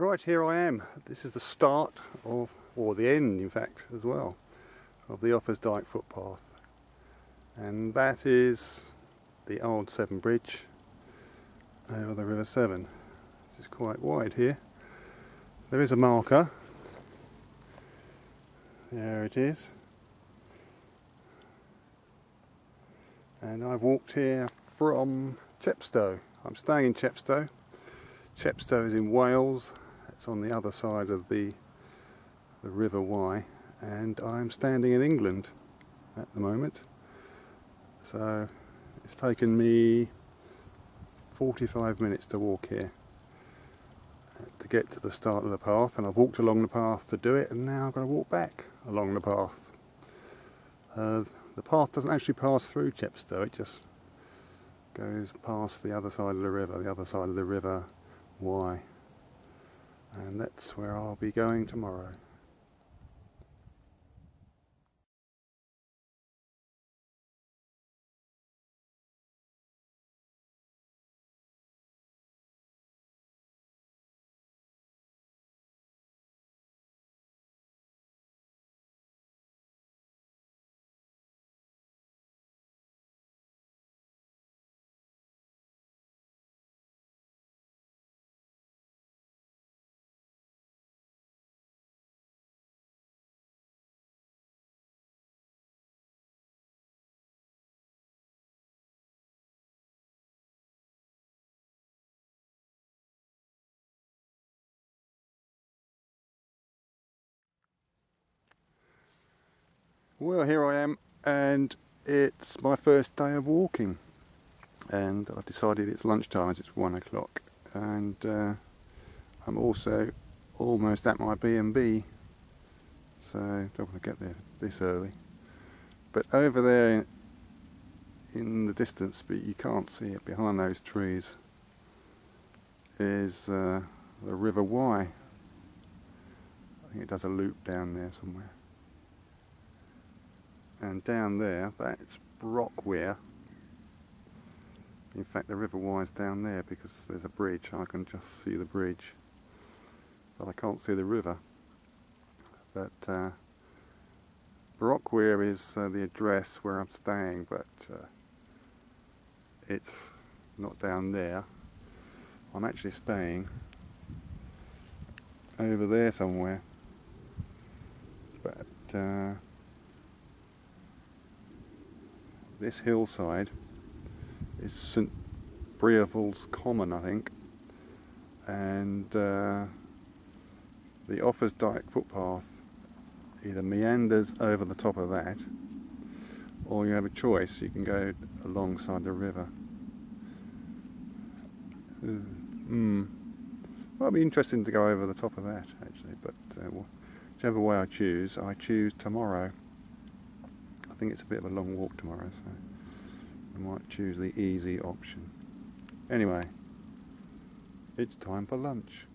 Right, here I am. This is the start of, or the end in fact as well, of the Offa's Dyke footpath. And that is the old Severn Bridge over the River Severn, which is quite wide here. There is a marker. There it is. And I've walked here from Chepstow. I'm staying in Chepstow. Chepstow is in Wales. It's on the other side of the River Wye, and I'm standing in England at the moment. So it's taken me 45 minutes to walk here to get to the start of the path, and I've walked along the path to do it, and now I've got to walk back along the path. The path doesn't actually pass through Chepstow, it just goes past the other side of the River Wye, and that's where I'll be going tomorrow. Well, here I am, and it's my first day of walking, and I've decided it's lunchtime as it's 1 o'clock, and I'm also almost at my B&B, so don't want to get there this early. But over there in the distance, but you can't see it behind those trees, is the River Wye. I think it does a loop down there somewhere. And down there, that's Brockware. In fact, the River Wye's down there because there's a bridge. I can just see the bridge, but I can't see the river. But Brockware is the address where I'm staying, but it's not down there. I'm actually staying over there somewhere. But this hillside is St Breaville's Common, I think, and the Offa's Dyke footpath either meanders over the top of that, or you have a choice, you can go alongside the river. Well, it'll be interesting to go over the top of that actually, but whichever way I choose tomorrow. I think it's a bit of a long walk tomorrow, so I might choose the easy option. Anyway, it's time for lunch.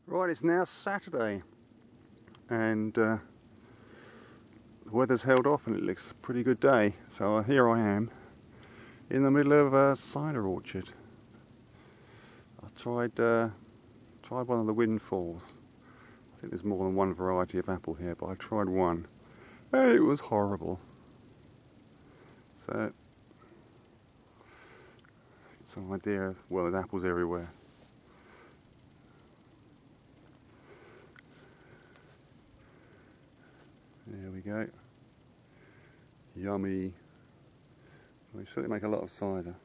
Right, it's now Saturday and the weather's held off and it looks a pretty good day. So here I am in the middle of a cider orchard. I tried one of the windfalls. I think there's more than one variety of apple here, but I tried one and it was horrible. So some idea of, well, there's apples everywhere. There we go. Yummy. We certainly make a lot of cider.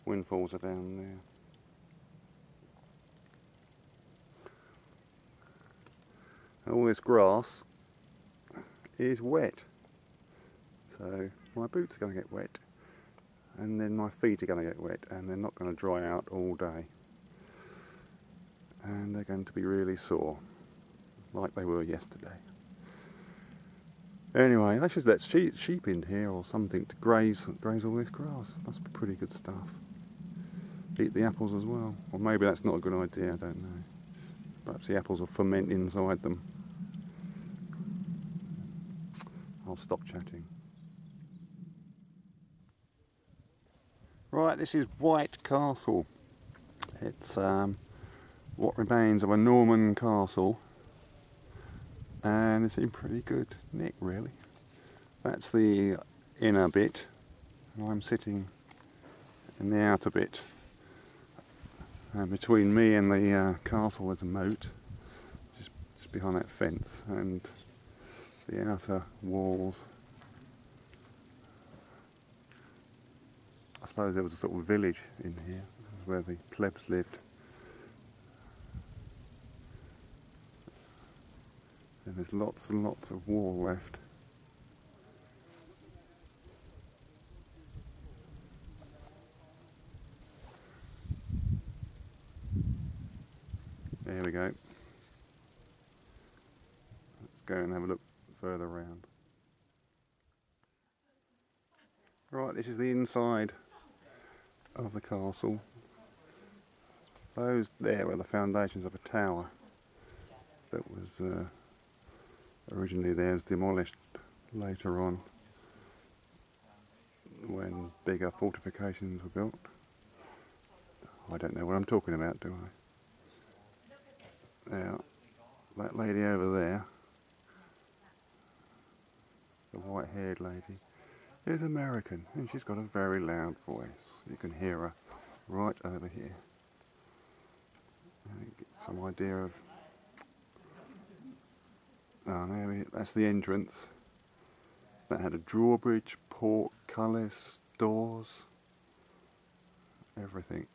Windfalls are down there. And all this grass is wet. So my boots are going to get wet. And then my feet are going to get wet. And they're not going to dry out all day. And they're going to be really sore. Like they were yesterday. Anyway, they should let sheep in here or something to graze all this grass. Must be pretty good stuff. Eat the apples as well. Or maybe that's not a good idea, I don't know. Perhaps the apples will ferment inside them. I'll stop chatting. Right, this is White Castle. It's what remains of a Norman castle. And it's in pretty good nick, really. That's the inner bit, and I'm sitting in the outer bit. And between me and the castle there's a moat, just behind that fence, and the outer walls. I suppose there was a sort of village in here, where the plebs lived. And there's lots and lots of wall left. There we go. Let's go and have a look further around. Right, this is the inside of the castle. Those there are the foundations of a tower that was originally there, was demolished later on when bigger fortifications were built. I don't know what I'm talking about, do I? Now, that lady over there, the white-haired lady, is American, and she's got a very loud voice. You can hear her right over here. Get some idea of. Oh, that's the entrance. That had a drawbridge, portcullis, doors, everything.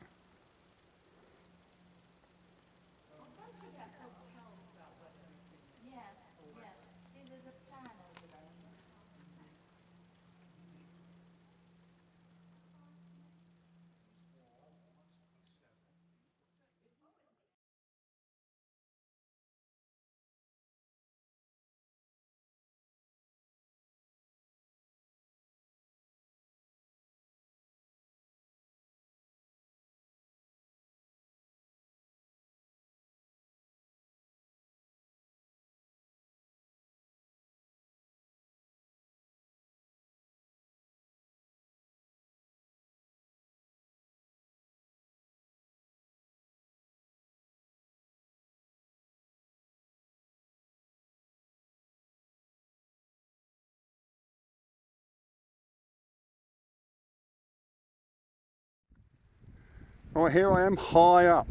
Right, here I am high up.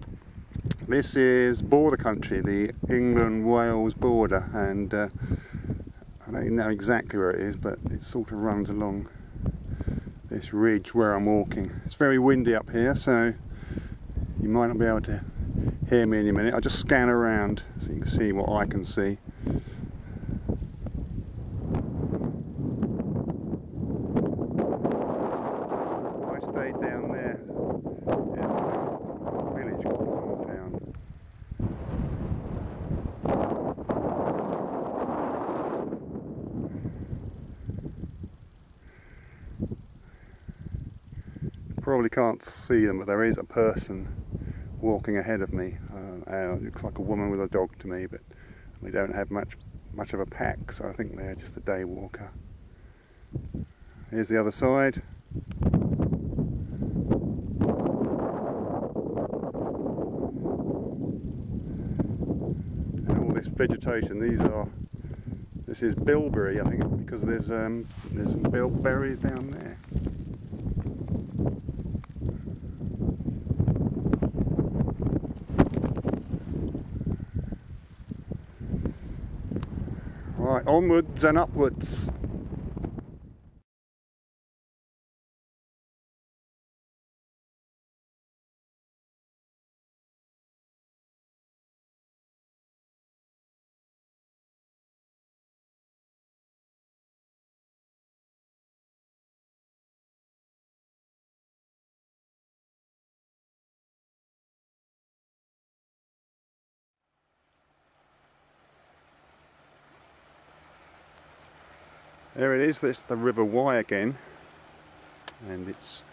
This is border country, the England-Wales border, and I don't know exactly where it is, but it sort of runs along this ridge where I'm walking. It's very windy up here, so you might not be able to hear me in a minute. I'll just scan around so you can see what I can see. I stayed down there in a village called Town. Probably can't see them, but there is a person walking ahead of me. It looks like a woman with a dog to me, but they don't have much of a pack, so I think they're just a day walker. Here's the other side. And all this vegetation, this is bilberry, I think, because there's some bilberries down there. Right, onwards and upwards. There it is, that's the River Wye again, and it's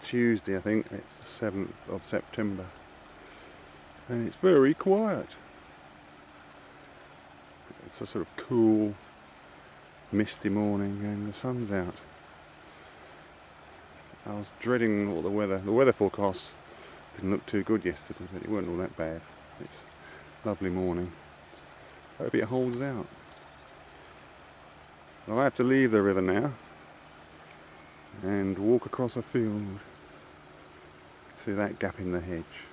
Tuesday, I think, it's the 7th of September, and it's very quiet. It's a sort of cool, misty morning and the sun's out. I was dreading all the weather forecasts didn't look too good yesterday, but it wasn't all that bad. It's a lovely morning. Hope it holds out. I have to leave the river now and walk across a field to that gap in the hedge.